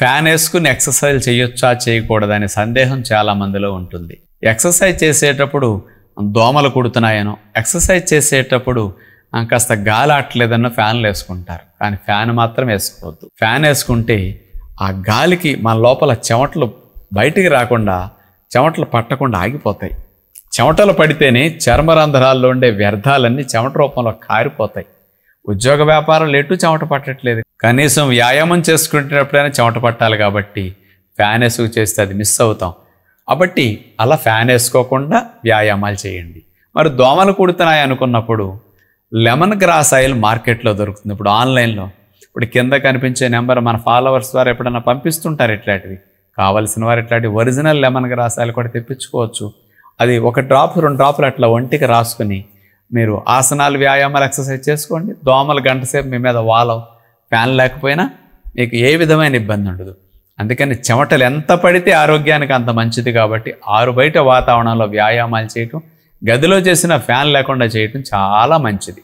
Fan వేసుకుని exercise చేయొచ్చా చేయకూడదనే సందేహం చాలా మందిలో ఉంటుంది. ఎక్సర్సైజ్ చేసేటప్పుడు దోమలు కుడుతున్నాయనో, ఎక్సర్సైజ్ చేసేటప్పుడు కాస్త గాలి ఆటలేదన్నో ఫ్యాన్లు వేసుకుంటారు. కానీ ఫ్యాన్ మాత్రం వేసుకోవద్దు. ఫ్యాన్ వేసుకుంటే ఆ గాలికి మన లోపల చెమటలు బయటికి రాకుండా, చెమటలు పట్టకుండా ఆగిపోతాయి. చెమటలు పడితేనే చర్మరంధ్రాల్లో ఉండే వ్యర్థాలన్నీ చెమట రూపంలో కారిపోతాయి. ఉద్యోగ వ్యాపారాలు ఎటు చెమట పట్టట్లేదు. కనీసం వ్యాయామం చేసుకుంటున్నప్పుడైనా చెమట పట్టాలి. కాబట్టి ఫ్యాన్ వేసుకు చేస్తే అది మిస్ అవుతాం. కాబట్టి అలా ఫ్యాన్ వేసుకోకుండా వ్యాయామాలు చేయండి. మరి దోమలు కుడుతున్నాయి అనుకున్నప్పుడు లెమన్ గ్రాస్ ఆయిల్ మార్కెట్లో దొరుకుతుంది. ఇప్పుడు ఆన్లైన్లో ఇప్పుడు కింద కనిపించే నెంబర్ మన ఫాలోవర్స్ ద్వారా ఎప్పుడన్నా పంపిస్తుంటారు. ఇట్లాంటివి కావలసిన వారు ఇట్లాంటి ఒరిజినల్ లెమన్ గ్రాస్ ఆయిల్ కూడా తెప్పించుకోవచ్చు. అది 1 డ్రాప్ 2 డ్రాపులు అట్లా ఒంటికి రాసుకుని మీరు ఆసనాలు, వ్యాయామాలు, ఎక్సర్సైజ్ చేసుకోండి. దోమలు గంట సేపు మీ మీద వాలవు. ఫ్యాన్ లేకపోయినా మీకు ఏ విధమైన ఇబ్బంది ఉండదు. అందుకని చెమటలు ఎంత పడితే ఆరోగ్యానికి అంత మంచిది. కాబట్టి ఆరు బయట వాతావరణంలో వ్యాయామాలు చేయటం, గదిలో చేసిన ఫ్యాన్ లేకుండా చేయటం చాలా మంచిది.